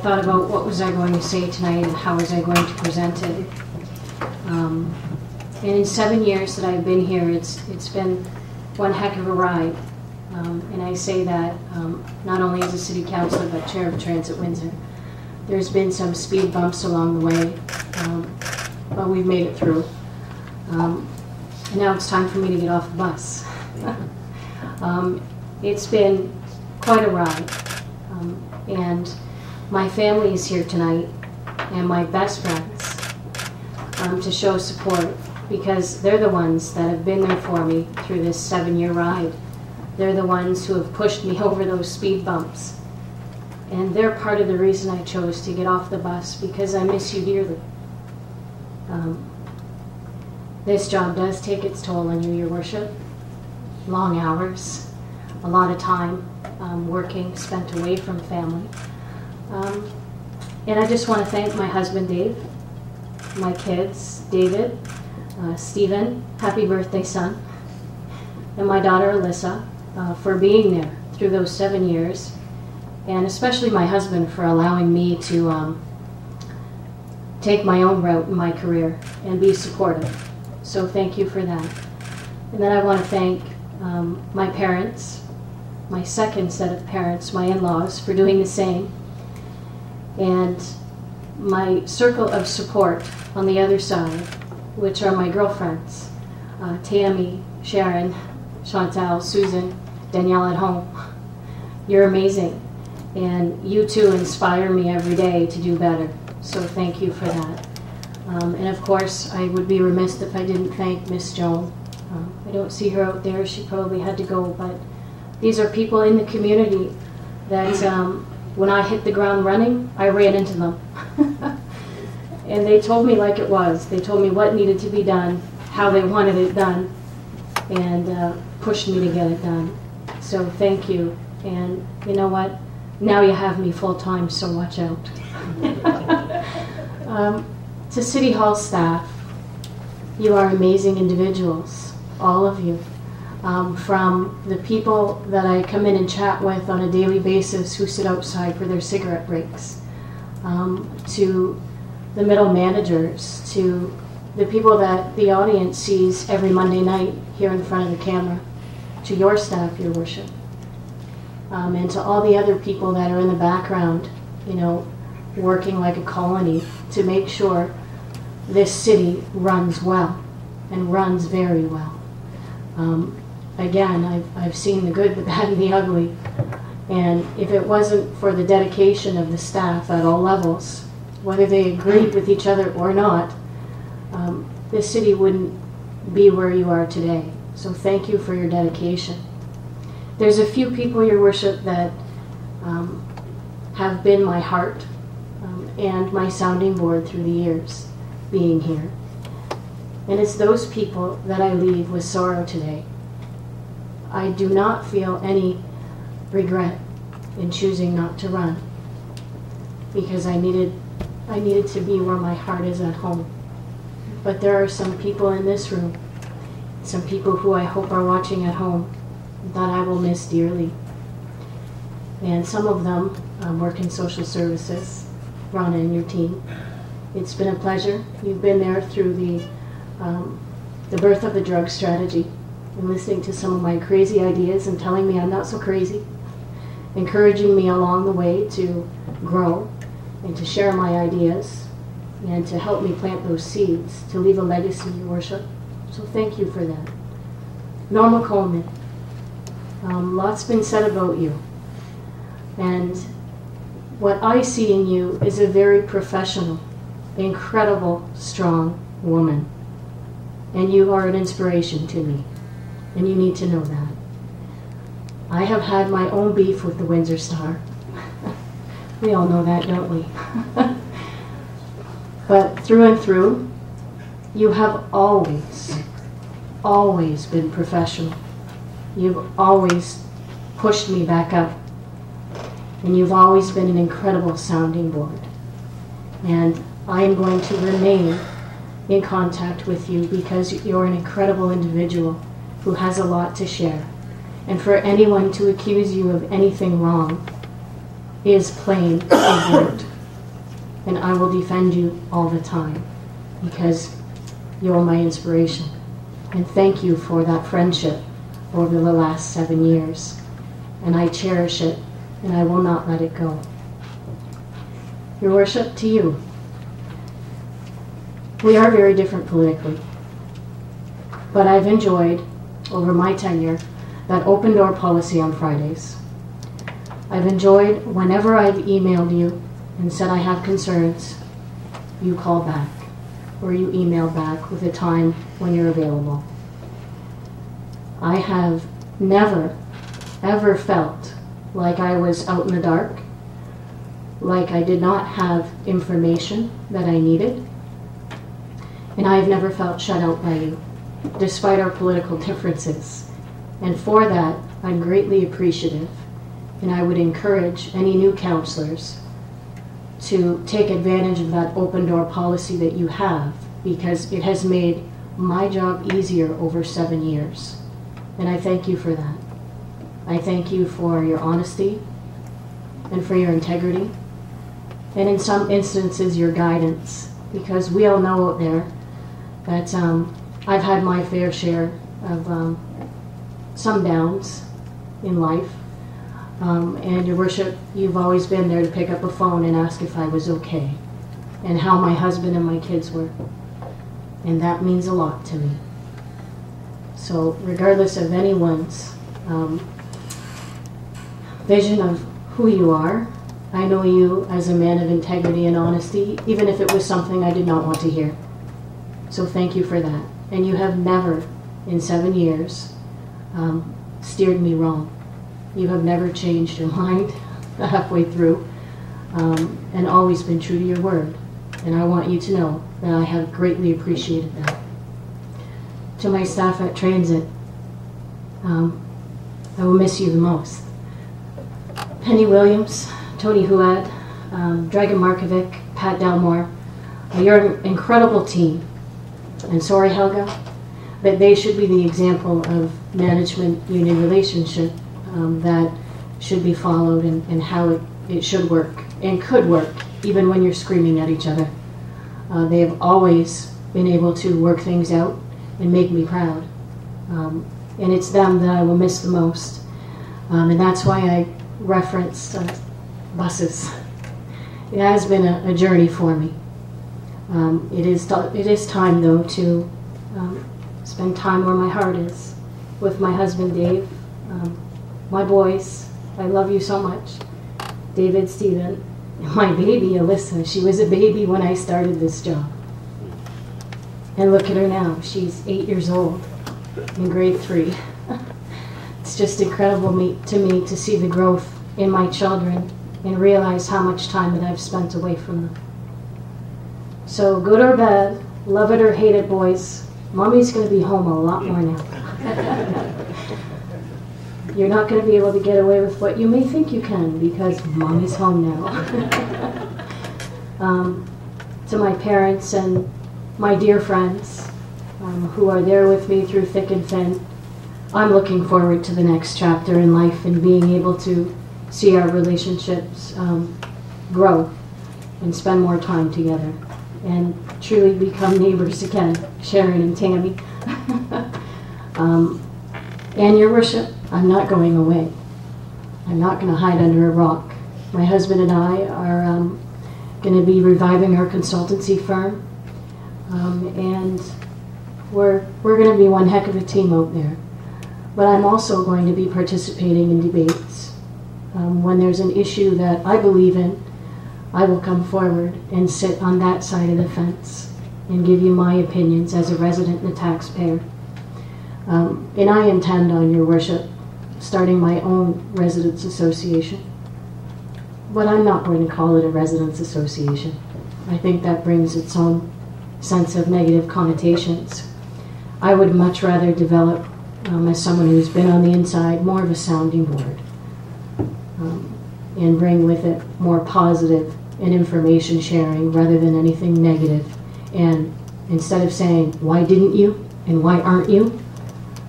thought about what was I going to say tonight and how was I going to present it. And in 7 years that I've been here, it's been one heck of a ride. And I say that not only as a city councilor, but chair of Transit Windsor. There's been some speed bumps along the way, but we've made it through. And now it's time for me to get off the bus. It's been quite a ride. And my family is here tonight, and my best friends, to show support, because they're the ones that have been there for me through this 7-year ride. They're the ones who have pushed me over those speed bumps. And they're part of the reason I chose to get off the bus, because I miss you dearly. This job does take its toll on you, Your Worship. Long hours, a lot of time working spent away from family. And I just want to thank my husband, Dave, my kids, David, Stephen, happy birthday, son, and my daughter, Alyssa, for being there through those 7 years, and especially my husband for allowing me to take my own route in my career and be supportive. So thank you for that. And then I want to thank my parents, my second set of parents, my in-laws, for doing the same, and my circle of support on the other side, which are my girlfriends, Tammy, Sharon, Chantal, Susan, Danielle at home. You're amazing, and you too inspire me every day to do better, so thank you for that. And of course, I would be remiss if I didn't thank Miss Joan. I don't see her out there, she probably had to go, but these are people in the community that when I hit the ground running, I ran into them. And they told me like it was. They told me what needed to be done, how they wanted it done, and pushed me to get it done. So thank you. And you know what? Now you have me full-time, so watch out. To City Hall staff, you are amazing individuals, all of you. From the people that I come in and chat with on a daily basis who sit outside for their cigarette breaks, to the middle managers, to the people that the audience sees every Monday night here in front of the camera, to your staff, Your Worship, and to all the other people that are in the background, you know, working like a colony to make sure this city runs well and runs very well. Again, I've seen the good, the bad, and the ugly, and if it wasn't for the dedication of the staff at all levels, whether they agreed with each other or not, this city wouldn't be where you are today. So thank you for your dedication. There's a few people, Your Worship, that have been my heart and my sounding board through the years being here. And it's those people that I leave with sorrow today. I do not feel any regret in choosing not to run, because I needed to be where my heart is at home. But there are some people in this room, some people who I hope are watching at home, that I will miss dearly. And some of them work in social services. Ronna and your team, it's been a pleasure. You've been there through the birth of the drug strategy, and listening to some of my crazy ideas and telling me I'm not so crazy, encouraging me along the way to grow and to share my ideas and to help me plant those seeds to leave a legacy, Your Worship. So thank you for that. Norma Coleman, lots been said about you, and what I see in you is a very professional, incredible, strong woman, and you are an inspiration to me, and you need to know that. I have had my own beef with the Windsor Star. We all know that, don't we? But through and through, you have always, always been professional. You've always pushed me back up, and you've always been an incredible sounding board. And I am going to remain in contact with you because you're an incredible individual who has a lot to share. And for anyone to accuse you of anything wrong is plain ignorant. and I will defend you all the time because you're my inspiration. And thank you for that friendship over the last 7 years. And I cherish it, and I will not let it go. Your Worship, to you. We are very different politically, but I've enjoyed, over my tenure, that open door policy on Fridays. I've enjoyed whenever I've emailed you and said I have concerns, you call back, or you email back with a time when you're available. I have never, ever felt like I was out in the dark, like I did not have information that I needed, and I've never felt shut out by you, despite our political differences. And for that, I'm greatly appreciative, and I would encourage any new counselors to take advantage of that open door policy that you have, because it has made my job easier over 7 years. And I thank you for that. I thank you for your honesty and for your integrity, and in some instances your guidance, because we all know out there that I've had my fair share of some downs in life, and Your Worship, you've always been there to pick up a phone and ask if I was okay and how my husband and my kids were, and that means a lot to me. So regardless of anyone's vision of who you are, I know you as a man of integrity and honesty, even if it was something I did not want to hear. So thank you for that. And you have never, in 7 years, steered me wrong. You have never changed your mind halfway through, and always been true to your word. And I want you to know that I have greatly appreciated that. To my staff at Transit, I will miss you the most. Penny Williams, Tony Huad, Dragan Markovic, Pat Dalmore, you're an incredible team. And sorry, Helga, but they should be the example of management-union relationship that should be followed, and how it should work and could work, even when you're screaming at each other. They have always been able to work things out and make me proud. And it's them that I will miss the most. And that's why I referenced buses. It has been a journey for me. It is time, though, to spend time where my heart is, with my husband, Dave, my boys. I love you so much. David, Stephen, my baby, Alyssa. She was a baby when I started this job. And look at her now. She's 8 years old in grade 3. It's just incredible to me to see the growth in my children and realize how much time that I've spent away from them. So good or bad, love it or hate it, boys, Mommy's going to be home a lot more now. You're not going to be able to get away with what you may think you can, because Mommy's home now. To my parents and my dear friends who are there with me through thick and thin, I'm looking forward to the next chapter in life and being able to see our relationships grow and spend more time together and truly become neighbors again, Sharon and Tammy. And Your Worship, I'm not going away. I'm not going to hide under a rock. My husband and I are going to be reviving our consultancy firm, and we're going to be one heck of a team out there. But I'm also going to be participating in debates. When there's an issue that I believe in, I will come forward and sit on that side of the fence and give you my opinions as a resident and a taxpayer. And I intend, on Your Worship, starting my own residents association. But I'm not going to call it a residents association. I think that brings its own sense of negative connotations. I would much rather develop, as someone who's been on the inside, more of a sounding board, and bring with it more positive and information sharing rather than anything negative. And instead of saying, why didn't you and why aren't you,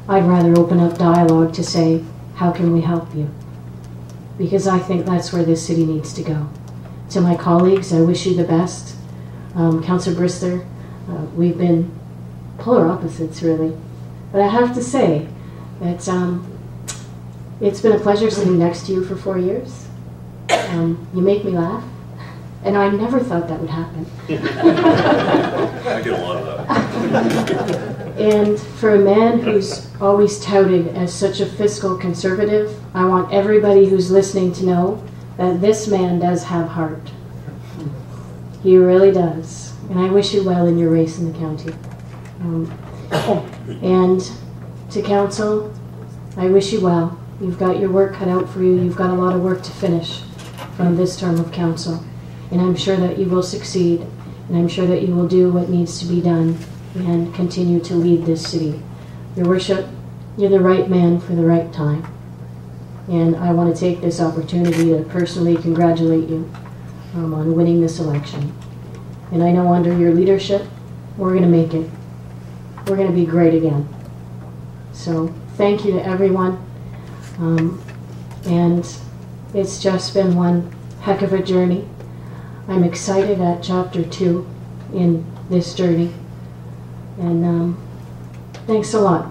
I'd rather open up dialogue to say, how can we help you? Because I think that's where this city needs to go. To my colleagues, I wish you the best. Councillor Brister, we've been polar opposites, really. But I have to say that it's been a pleasure sitting next to you for 4 years. You make me laugh, and I never thought that would happen. I get a lot of that. And for a man who's always touted as such a fiscal conservative, I want everybody who's listening to know that this man does have heart. He really does. And I wish you well in your race in the county. And to council, I wish you well. You've got your work cut out for you. You've got a lot of work to finish from this term of council. And I'm sure that you will succeed. And I'm sure that you will do what needs to be done and continue to lead this city. Your worship, you're the right man for the right time. And I want to take this opportunity to personally congratulate you on winning this election. And I know under your leadership, we're going to make it. We're going to be great again. So thank you to everyone. And it's just been one heck of a journey. I'm excited at chapter 2 in this journey. And thanks a lot.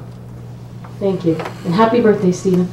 Thank you. And happy birthday, Stephen.